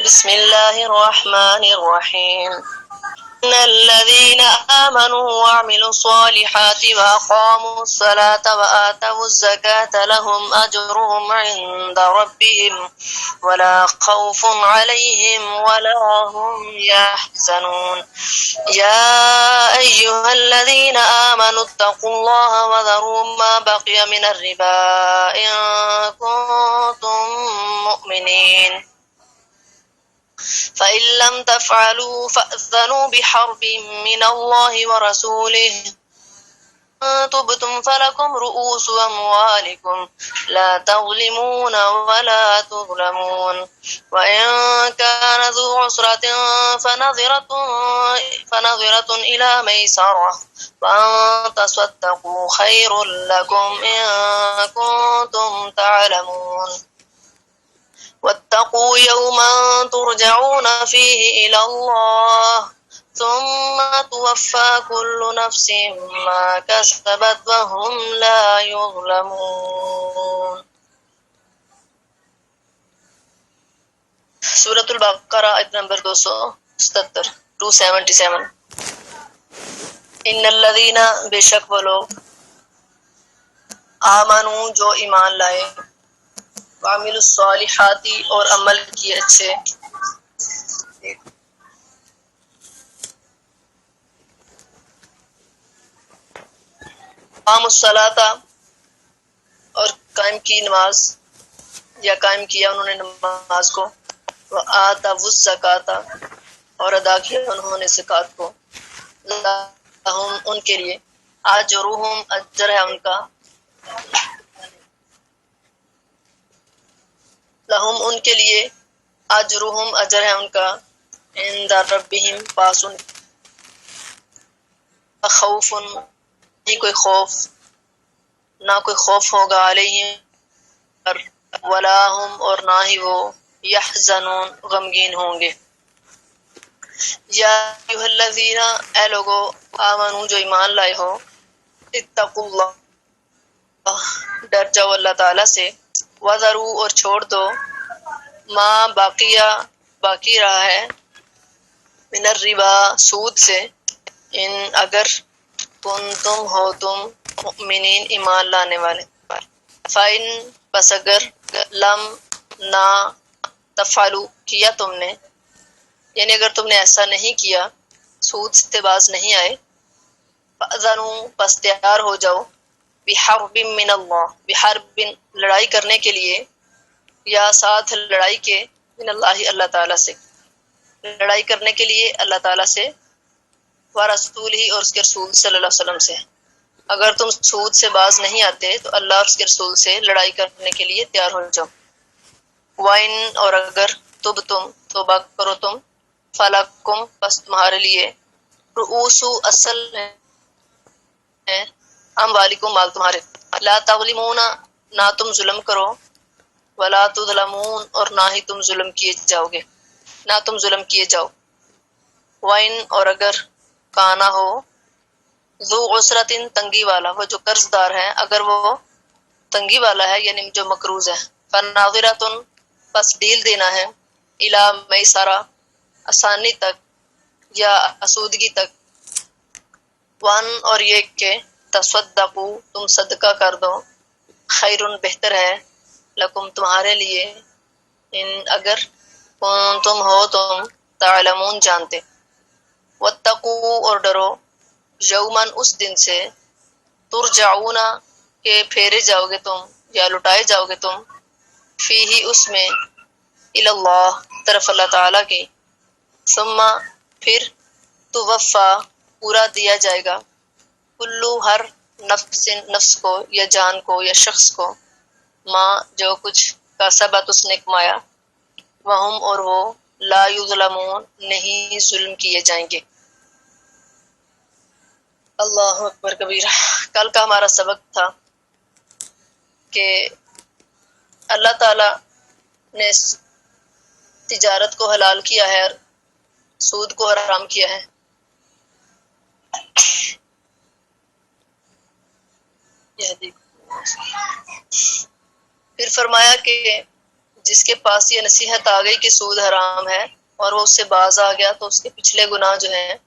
بسم الله الرحمن الرحيم إن الذين آمنوا وعملوا الصالحات وأقاموا الصلاة وآتوا الزكاة لهم أجرهم عند ربهم ولا خوف عليهم ولا هم يحزنون يا أيها الذين آمنوا اتقوا الله وذروا ما بقي من الربا إن كنتم مؤمنين فإن لم تفعلوا فأذنوا بحرب من الله ورسوله تبتم فلكم رؤوس أموالكم لا تظلمون ولا تظلمون وإن كان ذو عسرة فنظرة إلى ميسرة وأن تصدقوا خير لكم إن كنتم تعلمون واتقوا يوما ترجعون فيه إلى الله ثم توفى كل نفس ما كسبت وهم لا يظلمون. سورة البقرہ آیت نمبر 277 ان الذین بے شک وہ لوگ آمنوا جو ایمان لائے وعملوا الصالحات اور عمل کیے اچھے قام الصلاۃ اور قائم کی نماز یا قائم کیا انہوں نے نماز کو وآتوا الزکاۃ اور ادا کیا انہوں نے زکوٰۃ کو لہم ان کے لیے اجرہم اجر ہے ان کا لہم ان کے لیے اجرہم اجر ہے ان کا عند ربہم پاس ان خوف نہیں کوئی خوف نہ کوئی خوف ہوگا علیہم پر ولا ہم اور نہ ہی وہ یحزنون غمگین ہوں گے. یا ایھا الذین اے لوگو آمنو جو ایمان لائے ہو اتقوا اللہ ڈر جاؤ اللہ تعالیٰ سے وذرو اور چھوڑ دو ما باقی رہا ہے من الربا سود سے ان اگر کنتم ہو تم مؤمنین ایمان لانے والے فَإِن پس اگر لم نہ تفعلوا کیا تم نے یعنی اگر تم نے ایسا نہیں کیا سود سے باز نہیں آئے فَأْذَنُوا پس تیار ہو جاؤ بحرب من اللہ بحرب لڑائی کرنے کے لیے یا ساتھ لڑائی کے من اللہ اللہ تعالیٰ سے لڑائی کرنے کے لیے اللہ تعالیٰ سے ورسول ہی اور اس کے رسول صلی اللہ علیہ وسلم سے. اگر تم سود سے باز نہیں آتے تو اللہ اور اس کے رسول سے لڑائی کرنے کے لیے تیار ہو جاؤ. وَإِن اور اگر تم توبہ کرو تم فَلَكُمْ پس تمہارے لیے رؤوس اصل ہے اموالکم مال تمہارے لا تظلمون نہ تم ظلم کرو ولا تظلمون اور نہ ہی تم ظلم کیے جاؤ گے نہ تم ظلم کیے جاؤ. وَإِن اور اگر کانا ہو ذو عسرت تنگی والا وہ جو قرض دار ہے اگر وہ تنگی والا ہے یعنی جو مقروض ہے فناظرۃ پس ڈیل دینا ہے الی میسرہ آسانی تک یا آسودگی تک وان اور یہ کہ تصدقو تم صدقہ کر دو خیر بہتر ہے لکم تمہارے لیے ان اگر تم ہو تم تعلمون جانتے. واتقو اور ڈرو یومن اس دن سے ترجعون کہ پھیرے جاؤ گے تم یا لٹائے جاؤ گے تم فیہ اس میں اللہ طرف اللہ تعالیٰ کی ثم پھر توفا پورا دیا جائے گا کلو ہر نفس کو یا جان کو یا شخص کو ماں جو کچھ کا سبت اس نے کمایا وہم اور وہ لا یظلمون نہیں ظلم کیے جائیں گے. اللہ اکبر کبیرہ. کل کا ہمارا سبق تھا کہ اللہ تعالی نے تجارت کو حلال کیا ہے اور سود کو حرام کیا ہے. پھر فرمایا کہ جس کے پاس یہ نصیحت آ گئی کہ سود حرام ہے اور وہ اس سے باز آ گیا تو اس کے پچھلے گناہ جو ہیں،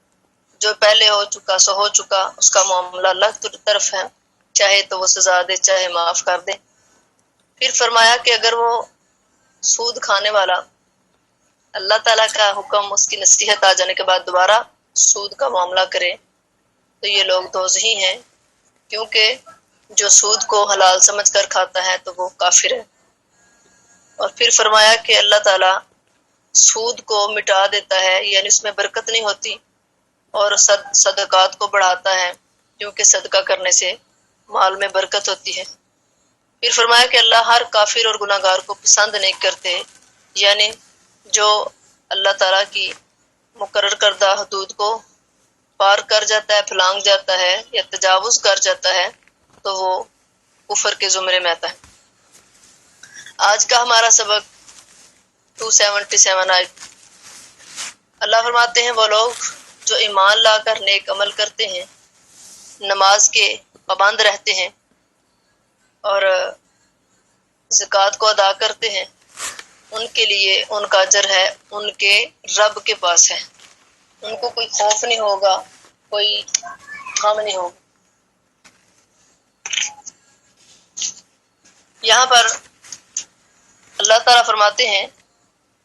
جو پہلے ہو چکا سو ہو چکا، اس کا معاملہ اللہ کی طرف ہے، چاہے تو وہ سزا دے چاہے معاف کر دے۔ پھر فرمایا کہ اگر وہ سود کھانے والا اللہ تعالیٰ کا حکم، اس کی نصیحت آ جانے کے بعد دوبارہ سود کا معاملہ کرے تو یہ لوگ دوزخی ہیں، کیونکہ جو سود کو حلال سمجھ کر کھاتا ہے تو وہ کافر ہے۔ اور پھر فرمایا کہ اللہ تعالیٰ سود کو مٹا دیتا ہے، یعنی اس میں برکت نہیں ہوتی، اور صدقات کو بڑھاتا ہے، کیونکہ صدقہ کرنے سے مال میں برکت ہوتی ہے۔ پھر فرمایا کہ اللہ ہر کافر اور گناہ گار کو پسند نہیں کرتے، یعنی جو اللہ تعالیٰ کی مقرر کردہ حدود کو پار کر جاتا ہے، پھلانگ جاتا ہے یا تجاوز کر جاتا ہے تو وہ کفر کے زمرے میں آتا ہے۔ آج کا ہمارا سبق 277 آیت۔ اللہ فرماتے ہیں وہ لوگ جو ایمان لا کر نیک عمل کرتے ہیں، نماز کے پابند رہتے ہیں اور زکوٰۃ کو ادا کرتے ہیں، ان کے لیے ان کا اجر ہے ان کے رب کے پاس ہے۔ ان کو کوئی خوف نہیں ہوگا، کوئی غم نہیں ہوگا۔ یہاں پر اللہ تعالیٰ فرماتے ہیں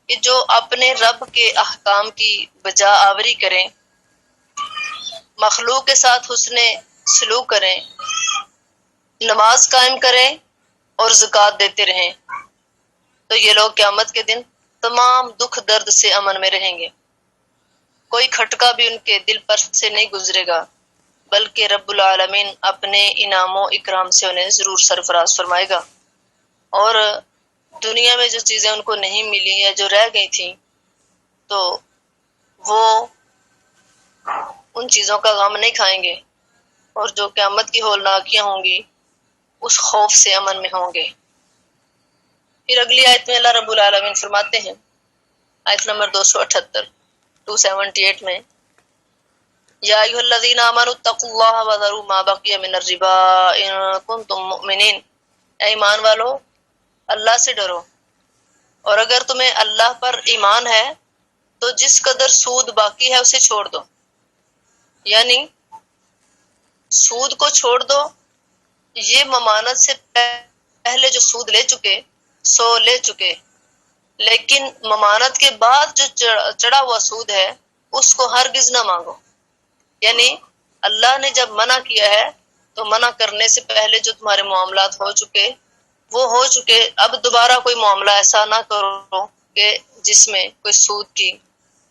کہ جو اپنے رب کے احکام کی بجا آوری کریں، مخلوق کے ساتھ حسن سلوک کریں، نماز قائم کریں اور زکوٰۃ دیتے رہیں، تو یہ لوگ قیامت کے دن تمام دکھ درد سے امن میں رہیں گے۔ کوئی کھٹکا بھی ان کے دل پر سے نہیں گزرے گا، بلکہ رب العالمین اپنے انعام و اکرام سے انہیں ضرور سرفراز فرمائے گا۔ اور دنیا میں جو چیزیں ان کو نہیں ملی یا جو رہ گئی تھیں تو وہ ان چیزوں کا غم نہیں کھائیں گے، اور جو قیامت کی ہولناکیاں ہوں گی اس خوف سے امن میں ہوں گے۔ پھر اگلی آیت میں اللہ رب العالمین فرماتے ہیں، آیت نمبر 278 میں، یا ایھا الذین آمنوا اتقوا اللہ وذروا ما بقی من الربا ان کنتم مؤمنین، اے ایمان والو اللہ سے ڈرو، اور اگر تمہیں اللہ پر ایمان ہے تو جس قدر سود باقی ہے اسے چھوڑ دو، یعنی سود کو چھوڑ دو۔ یہ ممانت سے پہلے جو سود لے چکے سو لے چکے، لیکن ممانت کے بعد جو چڑھا ہوا سود ہے اس کو ہرگز نہ مانگو۔ یعنی اللہ نے جب منع کیا ہے تو منع کرنے سے پہلے جو تمہارے معاملات ہو چکے وہ ہو چکے، اب دوبارہ کوئی معاملہ ایسا نہ کرو کہ جس میں کوئی سود کی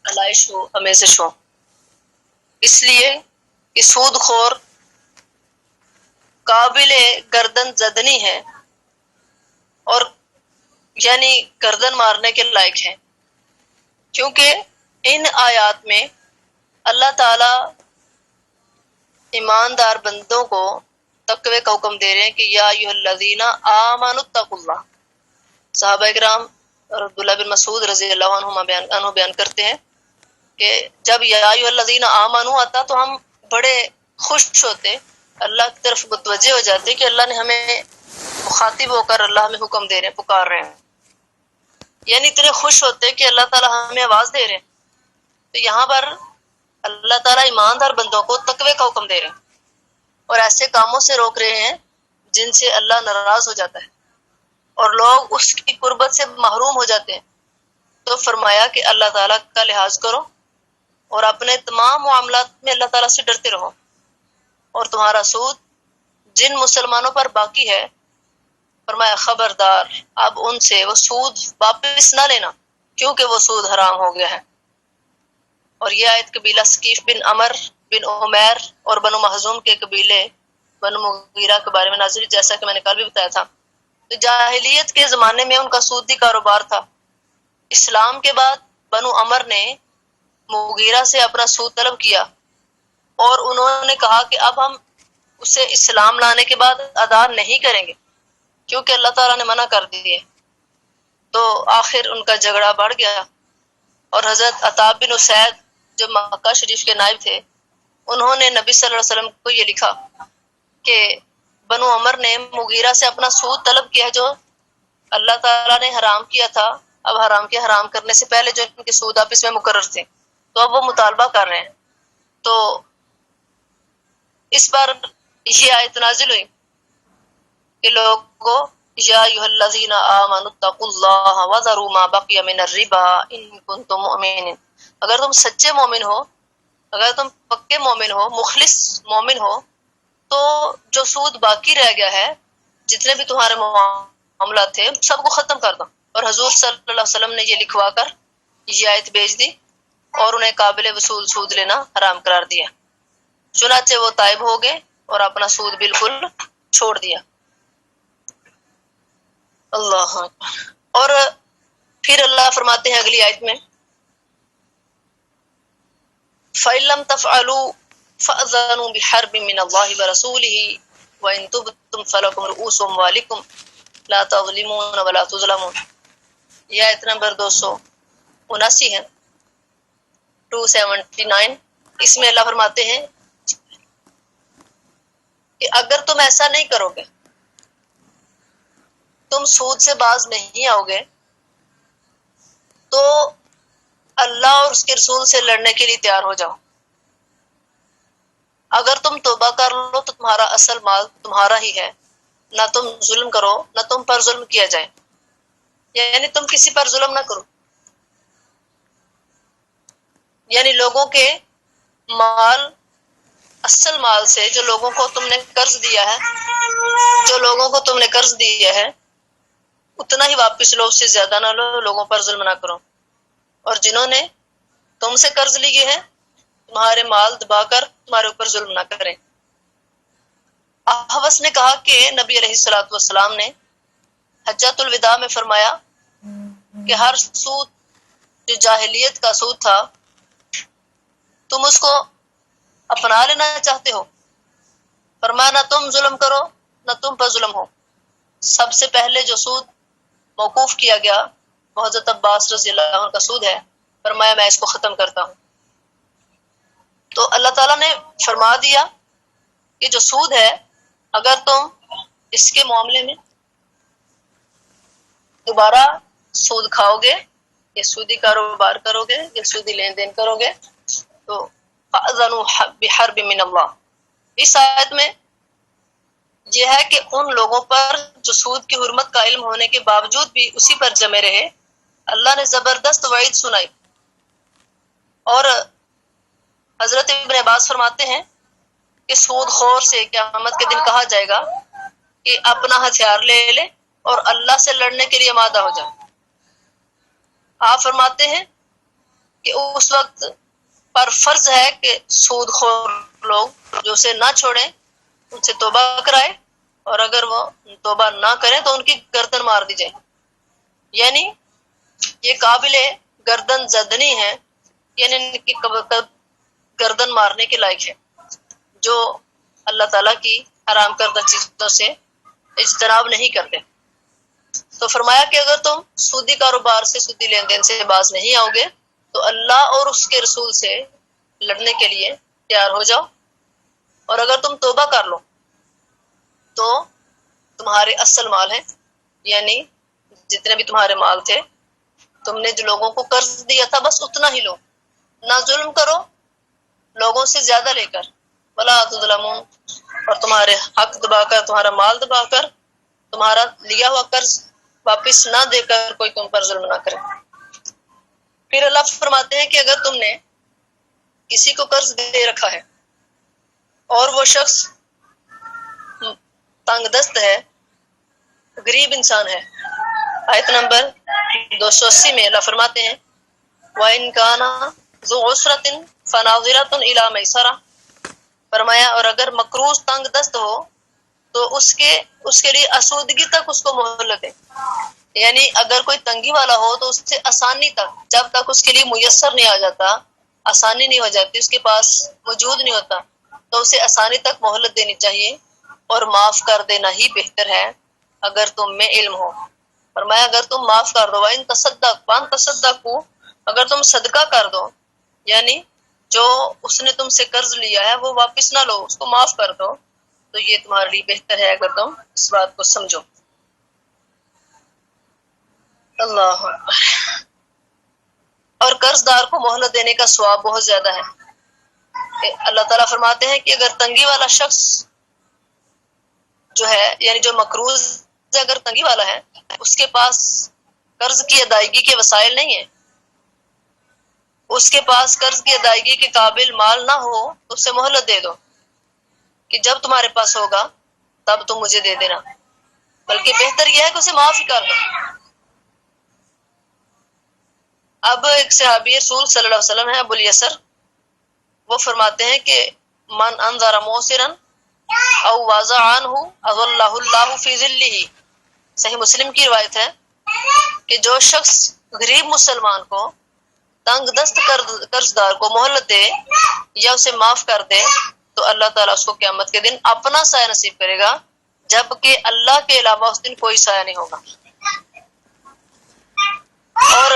علائش ہو، آمیزش ہو۔ اس لیے کہ سود خور قابل گردن زدنی ہے، اور یعنی گردن مارنے کے لائق ہے، کیونکہ ان آیات میں اللہ تعالی ایماندار بندوں کو تقوی کا حکم دے رہے ہیں کہ یا ایھا الذین آمنوا اتقوا اللہ۔ صحابہ کرام اور عبداللہ بن مسعود رضی اللہ عنہ بیان کرتے ہیں کہ جب یا ایھا الذین آمنوا آتا تو ہم بڑے خوش ہوتے، اللہ کی طرف متوجہ ہو جاتے کہ اللہ نے ہمیں مخاطب ہو کر اللہ ہمیں حکم دے رہے ہیں، پکار رہے ہیں، یعنی اتنے خوش ہوتے کہ اللہ تعالیٰ ہمیں آواز دے رہے ہیں۔ تو یہاں پر اللہ تعالیٰ ایماندار بندوں کو تقوی کا حکم دے رہے ہیں اور ایسے کاموں سے روک رہے ہیں جن سے اللہ ناراض ہو جاتا ہے اور لوگ اس کی قربت سے محروم ہو جاتے ہیں۔ تو فرمایا کہ اللہ تعالیٰ کا لحاظ کرو اور اپنے تمام معاملات میں اللہ تعالیٰ سے ڈرتے رہو، اور تمہارا سود جن مسلمانوں پر باقی ہے فرمایا خبردار اب ان سے وہ سود واپس نہ لینا، کیونکہ وہ سود حرام ہو گیا ہے۔ اور یہ آیت قبیلہ ثقیف بن عمر بن عمیر اور بنو مخزوم کے قبیلے بنو مغیرہ کے بارے میں نازل، جیسا کہ میں نے کل بھی بتایا تھا۔ تو جاہلیت کے زمانے میں ان کا سودی کاروبار تھا۔ اسلام کے بعد بنو عمر نے مغیرہ سے اپنا سود طلب کیا اور انہوں نے کہا کہ اب ہم اسے اسلام لانے کے بعد ادا نہیں کریں گے، کیونکہ اللہ تعالیٰ نے منع کر دیے۔ تو آخر ان کا جھگڑا بڑھ گیا، اور حضرت عطا بن اسید جو مکہ شریف کے نائب تھے انہوں نے نبی صلی اللہ علیہ وسلم کو یہ لکھا کہ بنو عمر نے مغیرہ سے اپنا سود طلب کیا جو اللہ تعالیٰ نے حرام کیا تھا، اب حرام کرنے سے پہلے جو ان کے سود آپس میں مقرر تھے تو اب وہ مطالبہ کر رہے ہیں. تو اس بار یہ آیت نازل ہوئی کہ لوگوں یا ایھا الذین آمنوا اتقوا اللہ وذروا ما بقی من الربا ان کنتم مؤمنین. اگر تم سچے مومن ہو، اگر تم پکے مومن ہو، مخلص مومن ہو، تو جو سود باقی رہ گیا ہے، جتنے بھی تمہارے معاملات تھے، سب کو ختم کر دو. اور حضور صلی اللہ علیہ وسلم نے یہ لکھوا کر یہ آیت بھیج دی اور انہیں قابل وصول سود لینا حرام قرار دیا. چنانچہ وہ تائب ہو گئے اور اپنا سود بالکل چھوڑ دیا. اللہ اکبر. اور پھر اللہ فرماتے ہیں اگلی آیت میں فَإِن لَّمْ تَفْعَلُوا فَأْذَنُوا بِحَرْبٍ مِّنَ اللَّهِ وَرَسُولِهِ وَإِن تُبْتُمْ فَلَكُمْ رُءُوسُ أَمْوَالِكُمْ لَا تَظْلِمُونَ وَلَا تُظْلَمُونَ. یہ آیت نمبر 279 ہے، 279. اس میں اللہ فرماتے ہیں کہ اگر تم ایسا نہیں کرو گے، تم سود سے باز نہیں آؤ گے، تو اللہ اور اس کے رسول سے لڑنے کے لیے تیار ہو جاؤ. اگر تم توبہ کر لو تو تمہارا اصل مال تمہارا ہی ہے، نہ تم ظلم کرو، نہ تم پر ظلم کیا جائے. یعنی تم کسی پر ظلم نہ کرو، یعنی لوگوں کے مال، اصل مال سے جو لوگوں کو تم نے قرض دیا ہے، اتنا ہی واپس لو، اس سے زیادہ نہ لو، لوگوں پر ظلم نہ کرو. اور جنہوں نے تم سے قرض لیے ہیں، تمہارے مال دبا کر تمہارے اوپر ظلم نہ کریں. احوص نے کہا کہ نبی علیہ الصلوۃ والسلام نے حجۃ الوداع میں فرمایا کہ ہر سود جو جاہلیت کا سود تھا تم اس کو اپنا لینا چاہتے ہو. فرمایا نہ تم ظلم کرو نہ تم پر ظلم ہو. سب سے پہلے جو سود موقوف کیا گیا وہ حضرت عباس رضی اللہ عنہ کا سود ہے. فرمایا میں اس کو ختم کرتا ہوں. تو اللہ تعالیٰ نے فرما دیا کہ جو سود ہے، اگر تم اس کے معاملے میں دوبارہ سود کھاؤ گے یا سودی کاروبار کرو گے یا سودی لین دین کرو گے تو فَأْذَنُوا بِحَرْبٍ مِّنَ اللَّهِ. اس آیت میں یہ ہے کہ ان لوگوں پر جو سود کی حرمت کا علم ہونے کے باوجود بھی اسی پر جمے رہے، اللہ نے زبردست وعید سنائی. اور حضرت ابن عباس فرماتے ہیں کہ سود خور سے قیامت کے دن کہا جائے گا کہ اپنا ہتھیار لے لے اور اللہ سے لڑنے کے لیے آمادہ ہو جائے. آپ فرماتے ہیں کہ اس وقت پر فرض ہے کہ سود خور لوگ جو اسے نہ چھوڑیں ان سے توبہ کرائے، اور اگر وہ توبہ نہ کریں تو ان کی گردن مار دی جائے. یعنی یہ قابل گردن زدنی ہے، یعنی ان کی گردن مارنے کے لائق ہے جو اللہ تعالیٰ کی حرام کردہ چیزوں سے اجتناب نہیں کرتے. تو فرمایا کہ اگر تم سودی کاروبار سے، سودی لین دین سے باز نہیں آؤ گے تو اللہ اور اس کے رسول سے لڑنے کے لیے تیار ہو جاؤ. اور اگر تم توبہ کر لو تو تمہارے اصل مال ہیں، یعنی جتنے بھی تمہارے مال تھے، تم نے جو لوگوں کو قرض دیا تھا بس اتنا ہی لو، نہ ظلم کرو لوگوں سے زیادہ لے کر، ولا تظلمون، اور تمہارے حق دبا کر، تمہارا مال دبا کر، تمہارا لیا ہوا قرض واپس نہ دے کر کوئی تم پر ظلم نہ کرے. پھر اللہ فرماتے ہیں کہ اگر تم نے کسی کو قرض دے رکھا ہے اور وہ شخص تنگ دست ہے، غریب انسان ہے، آیت نمبر 280 میں اللہ فرماتے ہیں وَإِن كَانَ ذُو عُسْرَةٍ فَنَاظِرَةٌ إِلَىٰ مَيْسَرَةٍ. فرمایا اور اگر مقروض تنگ دست ہو تو اس کے لیے آسودگی تک اس کو مہلت ہے. یعنی اگر کوئی تنگی والا ہو تو اس سے آسانی تک، جب تک اس کے لیے میسر نہیں آ جاتا، آسانی نہیں ہو جاتی، اس کے پاس موجود نہیں ہوتا، تو اسے آسانی تک مہلت دینی چاہیے اور معاف کر دینا ہی بہتر ہے اگر تم میں علم ہو. فرمایا اگر تم معاف کر دو، وَإِن تَصَدَّقُوا، اگر تم صدقہ کر دو، یعنی جو اس نے تم سے قرض لیا ہے وہ واپس نہ لو، اس کو معاف کر دو، تو یہ تمہارے لیے بہتر ہے اگر تم اس بات کو سمجھو. اللہ اکبر۔ اور قرض دار کو مہلت دینے کا ثواب بہت زیادہ ہے۔ اللہ تعالیٰ فرماتے ہیں کہ اگر تنگی والا شخص جو ہے، یعنی جو مقروض اگر تنگی والا ہے، اس کے پاس قرض کی ادائیگی کے وسائل نہیں ہیں، اس کے پاس قرض کی ادائیگی کے قابل مال نہ ہو، تو اسے مہلت دے دو کہ جب تمہارے پاس ہوگا تب تم مجھے دے دینا، بلکہ بہتر یہ ہے کہ اسے معاف ہی کر دو۔ اب ایک صحابی رسول صلی اللہ علیہ وسلم ہے ابو الیسر، وہ فرماتے ہیں کہ من انذر موسرا او واضع عنہ اظلہ اللہ فی ظلہ۔ صحیح مسلم کی روایت ہے کہ جو شخص غریب مسلمان کو، تنگ دست قرض دار کو مہلت دے یا اسے معاف کر دے تو اللہ تعالیٰ اس کو قیامت کے دن اپنا سایہ نصیب کرے گا، جبکہ اللہ کے علاوہ اس دن کوئی سایہ نہیں ہوگا۔ اور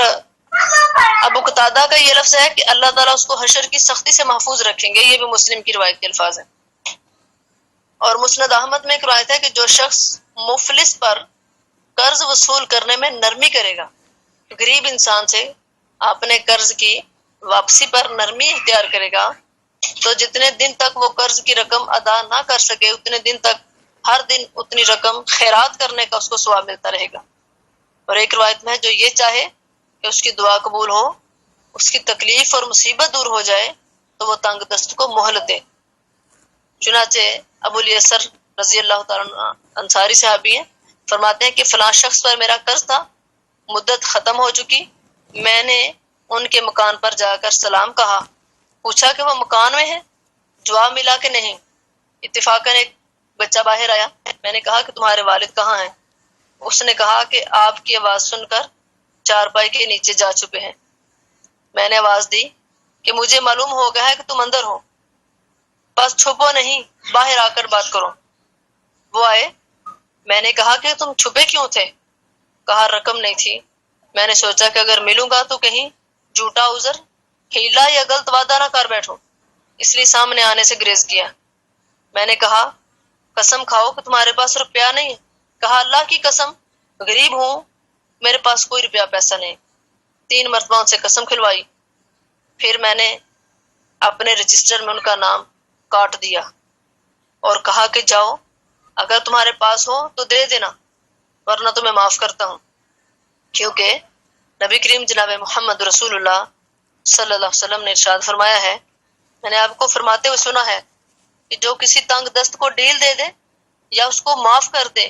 ابو قتادہ کا یہ لفظ ہے کہ اللہ تعالیٰ اس کو حشر کی سختی سے محفوظ رکھیں گے، یہ بھی مسلم کی روایت کے الفاظ ہیں۔ اور مسند احمد میں ایک روایت ہے کہ جو شخص مفلس پر قرض وصول کرنے میں نرمی کرے گا، غریب انسان سے اپنے قرض کی واپسی پر نرمی اختیار کرے گا، تو جتنے دن تک وہ قرض کی رقم ادا نہ کر سکے اتنے دن تک ہر دن اتنی رقم خیرات کرنے کا اس کو ثواب ملتا رہے گا۔ اور ایک روایت میں جو یہ چاہے کہ اس کی دعا قبول ہو، اس کی تکلیف اور مصیبت دور ہو جائے، تو وہ تنگ دست کو مہلت دے۔ چنانچہ ابو الیسر رضی اللہ تعالیٰ عنہ انصاری صحابی ہیں، فرماتے ہیں کہ فلاں شخص پر میرا قرض تھا، مدت ختم ہو چکی، میں نے ان کے مکان پر جا کر سلام کہا، پوچھا کہ وہ مکان میں ہے، جواب ملا کہ نہیں۔ اتفاقاً ایک بچہ باہر آیا، میں نے کہا کہ تمہارے والد کہاں ہیں؟ اس نے کہا کہ آپ کی آواز سن کر چارپائی کے نیچے جا چکے ہیں۔ میں نے آواز دی کہ مجھے معلوم ہو گیا ہے کہ تم اندر ہو، بس چھپو نہیں، باہر آ کر بات کرو۔ وہ آئے، میں نے کہا کہ تم چھپے کیوں تھے؟ کہا رقم نہیں تھی، میں نے سوچا کہ اگر ملوں گا تو کہیں جھوٹا عذر، ہیلا یا غلط وعدہ نہ کر بیٹھو، اس لیے سامنے آنے سے گریز کیا۔ میں نے کہا قسم کھاؤ کہ تمہارے پاس روپیہ نہیں ہے؟ کہا اللہ کی قسم، غریب ہوں، میرے پاس کوئی روپیہ پیسہ نہیں۔ 3 مرتبہ ان سے قسم کھلوائی، پھر میں نے اپنے رجسٹر میں ان کا نام کاٹ دیا اور کہا کہ جاؤ، اگر تمہارے پاس ہو تو دے دینا، ورنہ تو میں معاف کرتا ہوں۔ کیونکہ نبی کریم جناب محمد رسول اللہ صلی اللہ علیہ وسلم نے ارشاد فرمایا ہے، میں نے آپ کو فرماتے ہوئے سنا ہے کہ جو کسی تنگ دست کو ڈیل دے دے یا اس کو معاف کر دے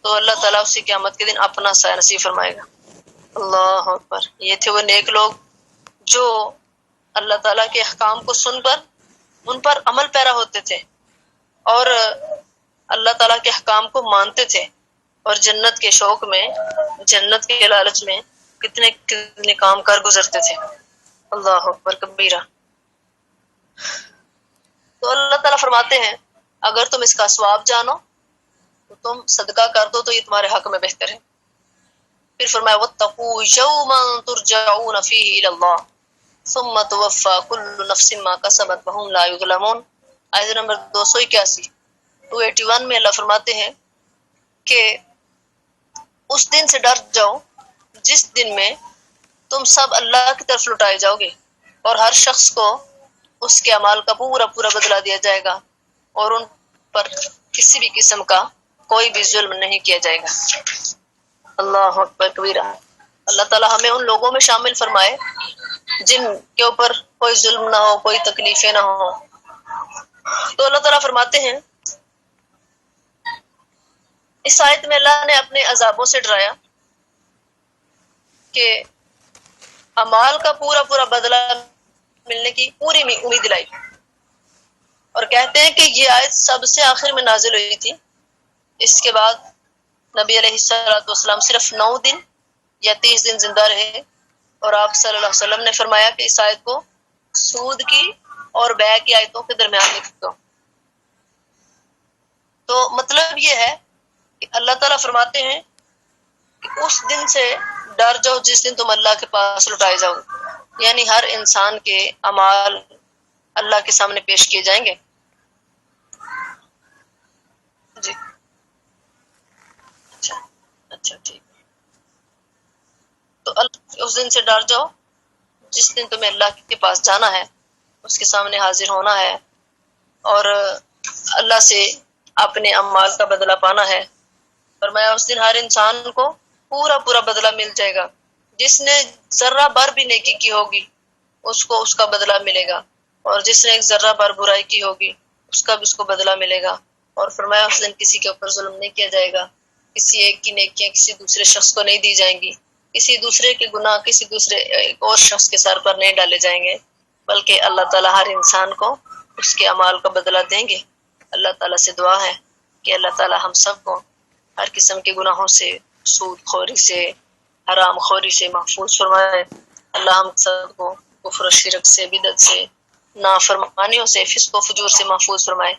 تو اللہ تعالیٰ اسی قیامت کے دن اپنا سایہ نصیب فرمائے گا۔ اللہ اکبر۔ یہ تھے وہ نیک لوگ جو اللہ تعالیٰ کے احکام کو سن کر ان پر عمل پیرا ہوتے تھے اور اللہ تعالیٰ کے احکام کو مانتے تھے، اور جنت کے شوق میں، جنت کے لالچ میں کتنے کتنے کام کر گزرتے تھے۔ اللہ اکبر کبیرہ۔ تو اللہ تعالیٰ فرماتے ہیں اگر تم اس کا ثواب جانو تو تم صدقہ کر دو تو یہ تمہارے حق میں بہتر ہے۔ پھر فرمایا وَاتَّقُوا يَوْمًا تُرْجَعُونَ فِيهِ إِلَى اللَّهِ ثُمَّ تُوَفَّى كُلُّ نَفْسٍ مَا كَسَبَتْ وَهُمْ لَا يُظْلَمُونَ۔ آیت نمبر 281 میں اللہ فرماتے ہیں کہ اس دن سے ڈر جاؤ جس دن میں تم سب اللہ کی طرف لوٹائے جاؤ گے، اور ہر شخص کو اس کے اعمال کا پورا پورا بدلہ دیا جائے گا، اور ان پر کسی بھی قسم کا کوئی بھی ظلم نہیں کیا جائے گا۔ اللہ اکبر کبیرہ۔ اللہ تعالیٰ ہمیں ان لوگوں میں شامل فرمائے جن کے اوپر کوئی ظلم نہ ہو، کوئی تکلیفیں نہ ہو۔ تو اللہ تعالیٰ فرماتے ہیں اس آیت میں اللہ نے اپنے عذابوں سے ڈرایا کہ اعمال کا پورا پورا بدلہ ملنے کی پوری امید دلائی، اور کہتے ہیں کہ یہ آیت سب سے آخر میں نازل ہوئی تھی۔ اس کے بعد نبی علیہ السلام صرف 9 دن یا 30 دن زندہ رہے، اور آپ صلی اللہ علیہ وسلم نے فرمایا کہ اس آیت کو سود کی اور بیع کی آیتوں کے درمیان لکھ دو۔ تو مطلب یہ ہے کہ اللہ تعالیٰ فرماتے ہیں کہ اس دن سے ڈر جاؤ جس دن تم اللہ کے پاس لوٹائے جاؤ، یعنی ہر انسان کے اعمال اللہ کے سامنے پیش کیے جائیں گے۔ جی اچھا ٹھیک۔ تو اس دن سے ڈر جاؤ جس دن تمہیں اللہ کے پاس جانا ہے، اس کے سامنے حاضر ہونا ہے اور اللہ سے اپنے اعمال کا بدلہ پانا ہے۔ فرمایا اس دن ہر انسان کو پورا پورا بدلہ مل جائے گا، جس نے ذرہ بھر بھی نیکی کی ہوگی اس کو اس کا بدلہ ملے گا، اور جس نے ایک ذرہ بھر برائی کی ہوگی اس کا بھی اس کو بدلہ ملے گا۔ اور فرمایا اس دن کسی کے اوپر ظلم نہیں کیا جائے گا، کسی ایک کی نیکیاں کسی دوسرے شخص کو نہیں دی جائیں گی، کسی دوسرے کے گناہ کسی دوسرے ایک اور شخص کے سر پر نہیں ڈالے جائیں گے، بلکہ اللہ تعالیٰ ہر انسان کو اس کے اعمال کا بدلہ دیں گے۔ اللہ تعالیٰ سے دعا ہے کہ اللہ تعالیٰ ہم سب کو ہر قسم کے گناہوں سے، سود خوری سے، حرام خوری سے محفوظ فرمائے۔ اللہ ہم سب کو کفر و شرک سے، بدعت سے، نافرمانیوں سے، فسق و فجور سے محفوظ فرمائے۔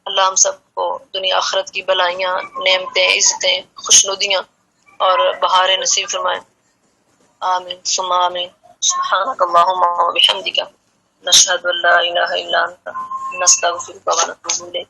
اللہ ہم سب کو دنیا آخرت کی بلائیاں، نعمتیں، عزتیں، خوشنودیاں اور بہاریں نصیب فرمائے۔ آمین ثم آمین۔ سبحانک اللہم و بحمدک، نشہد ان لا الہ الا انت، نستغفرک و نتوب الیک۔